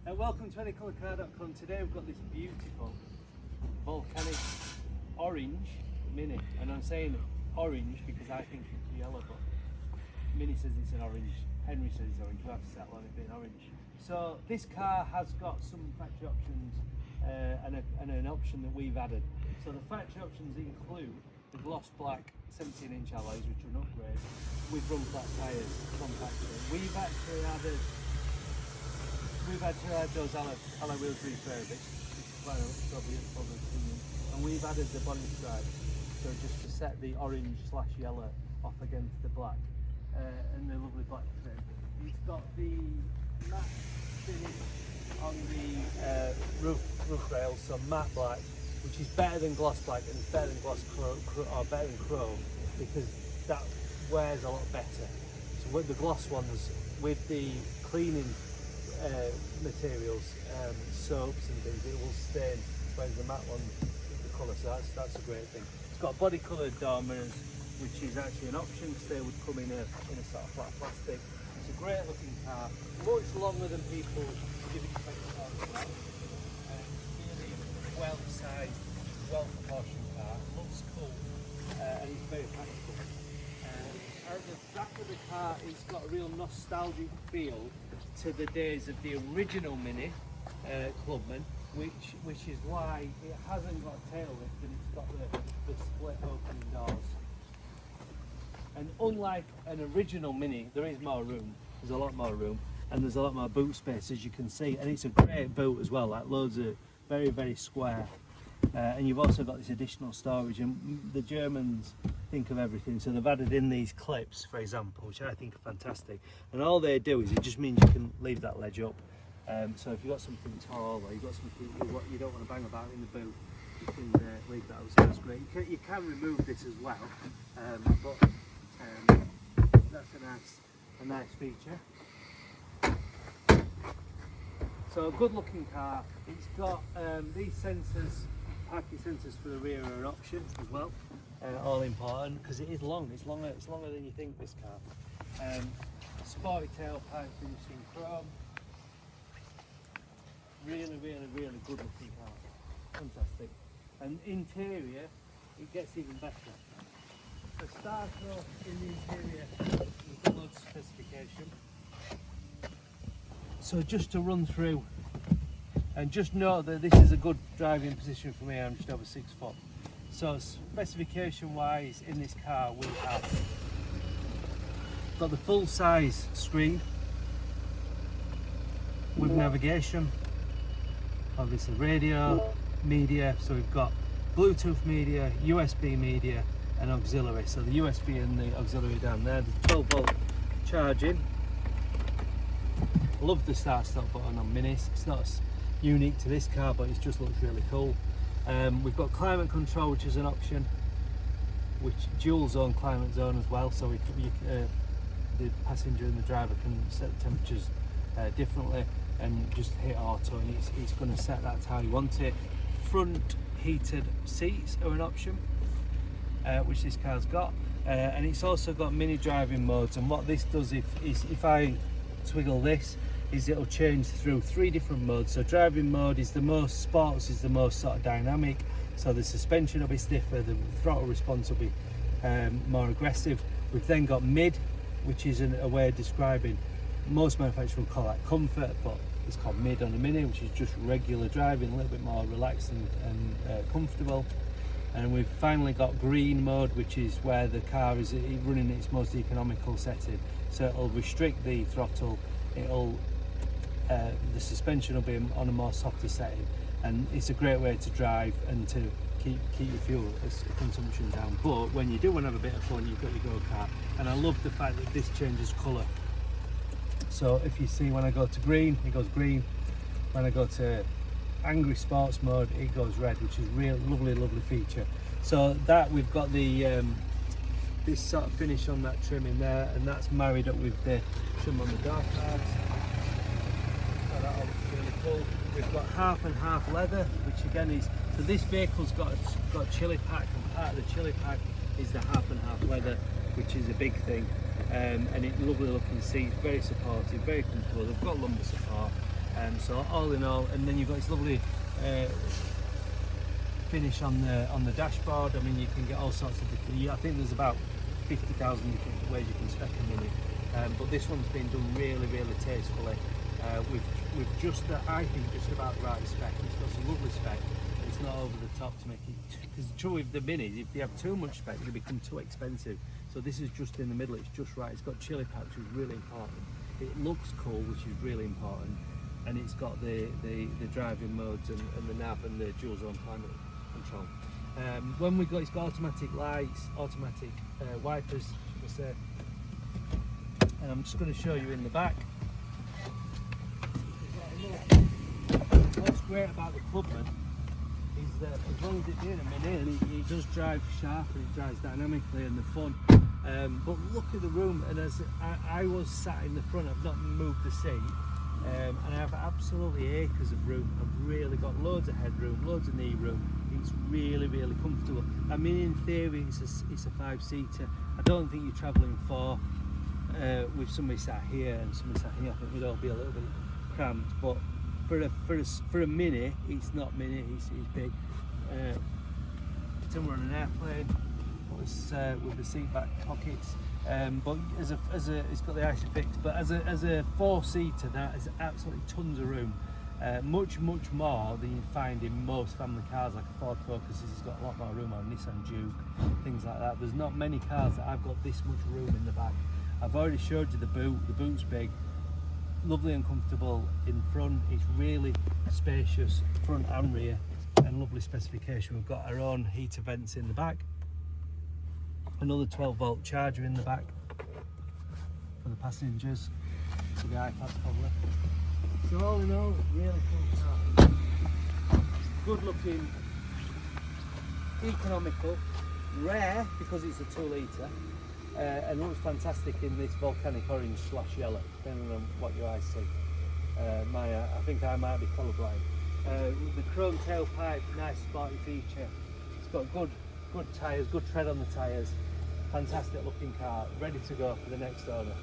Welcome to anycolourcar.com. Today we've got this beautiful Volcanic Orange Mini, and I'm saying orange because I think it's yellow, but Mini says it's an orange, Henry says it's orange, we'll have to settle on it being orange. So this car has got some factory options and an option that we've added. So the factory options include the gloss black 17-inch alloys, which are an upgrade, with run flat tyres from factory. We've actually added those alloy wheels refurbished, which is quite a public opinion, and we've added the bonnet stripe, so just to set the orange/yellow off against the black, and the lovely black trim. It's got the matte finish on the roof rails, so matte black, which is better than gloss black, and it's better than better than chrome, because that wears a lot better. So with the gloss ones, with the cleaning materials, soaps and things, it will stain, whereas the matte one, the colour, so that's a great thing. It's got body coloured door mirrors, which is actually an option because they would come in a sort of flat plastic. It's a great looking car, much longer than people give it credit for. Really well sized, well proportioned car, looks cool, and it's very practical. At the back of the car, it's got a real nostalgic feel to the days of the original Mini Clubman, which is why it hasn't got a tail lift and it's got the split opening doors. And unlike an original Mini, there is more room. There's a lot more room, and there's a lot more boot space, as you can see, and it's a great boot as well, like loads of very square. And you've also got this additional storage, and the Germans think of everything, so they've added in these clips, for example, which I think are fantastic, and all they do is it just means you can leave that ledge up. So if you've got something tall, or you've got something you don't want to bang about in the boot, you can leave that up, so that's great. You can remove this as well, but that's a nice feature. So a good looking car. It's got these sensors, parking sensors for the rear are an option as well. All important because it is long. It's longer than you think, this car. Sporty tailpipe finishing chrome. Really good looking car. Fantastic. And interior, it gets even better. So starting off in the interior with the load specification. So just to run through, and just note that this is a good driving position for me. I'm just over 6 foot. So specification wise, in this car we have got the full size screen with navigation, obviously radio, media, so we've got Bluetooth media, USB media and auxiliary. So the USB and the auxiliary down there, the 12 volt charging. Love the start stop button on Minis. It's not unique to this car, but it just looks really cool. We've got climate control, which is an option, which dual zone climate zone as well, so the passenger and the driver can set the temperatures differently and just hit auto, and it's going to set that to how you want it. Front heated seats are an option, which this car's got, and it's also got mini driving modes. And what this does, if I twiggle this, is it'll change through 3 different modes. So driving mode is the most, sports is the most sort of dynamic, so the suspension will be stiffer, the throttle response will be more aggressive. We've then got mid, which is a way of describing, most manufacturers will call that comfort, but it's called mid on the Mini, which is just regular driving, a little bit more relaxed and comfortable. And we've finally got green mode, which is where the car is running its most economical setting, so it'll restrict the throttle, the suspension will be on a more softer setting, and it's a great way to drive and to keep your fuel consumption down. But when you do want to have a bit of fun, you've got your go-kart, and I love the fact that this changes colour. So if you see, when I go to green, it goes green. When I go to angry sports mode, it goes red, which is real lovely feature. So that we've got the this sort of finish on that trim in there, and that's married up with the trim on the door cards. So that looks really cool. We've got half and half leather, which again is, so this vehicle's got a chili pack, and part of the chili pack is the half and half leather, which is a big thing. And it's lovely looking seats, very supportive, very comfortable. They've got lumbar support, So all in all, and then you've got this lovely finish on the dashboard. I mean, you can get all sorts of different. I think there's about 50,000 different ways you can spec a Mini, but this one's been done really, really tastefully. With just I think just about the right spec. It's got some lovely spec. It's not over the top to make it, because the trouble with the Minis, if you have too much spec, it'll become too expensive. So this is just in the middle. It's just right. It's got chili packs, which is really important. It looks cool, which is really important, and it's got the driving modes and the nav and the dual zone climate control. When we got, it's got automatic lights, automatic wipers, and I'm just going to show you in the back. What's great about the Clubman is that as long as it's in a Mini, it does drive sharp and it drives dynamically and the fun. But look at the room, and as I was sat in the front, I've not moved the seat, and I have absolutely acres of room. I've really got loads of headroom, loads of knee room. It's really, really comfortable. I mean, in theory, it's a 5-seater. I don't think you're travelling 4 with somebody sat here and somebody sat here. I think we'd all be a little bit cramped, but for a Mini, it's not Mini. It's big. Pretend we're on an airplane. With the seat back pockets, but as a it's got the ISOFIX, but as a 4-seater, that is absolutely tons of room, much more than you find in most family cars, like a Ford Focus. It's got a lot more room, or a Nissan Juke, things like that. There's not many cars that I've got this much room in the back. I've already showed you the boot. The boot's big, lovely and comfortable in front. It's really spacious front and rear, and lovely specification. We've got our own heater vents in the back. Another 12-volt charger in the back for the passengers, for the iPads probably. So all in all, really cool car. Good looking, economical, rare because it's a 2-litre, and looks fantastic in this volcanic orange / yellow, depending on what your eyes see. I think I might be colourblind. The chrome tailpipe, nice sporty feature. It's got good tyres, good tread on the tyres. Fantastic looking car, ready to go for the next owner.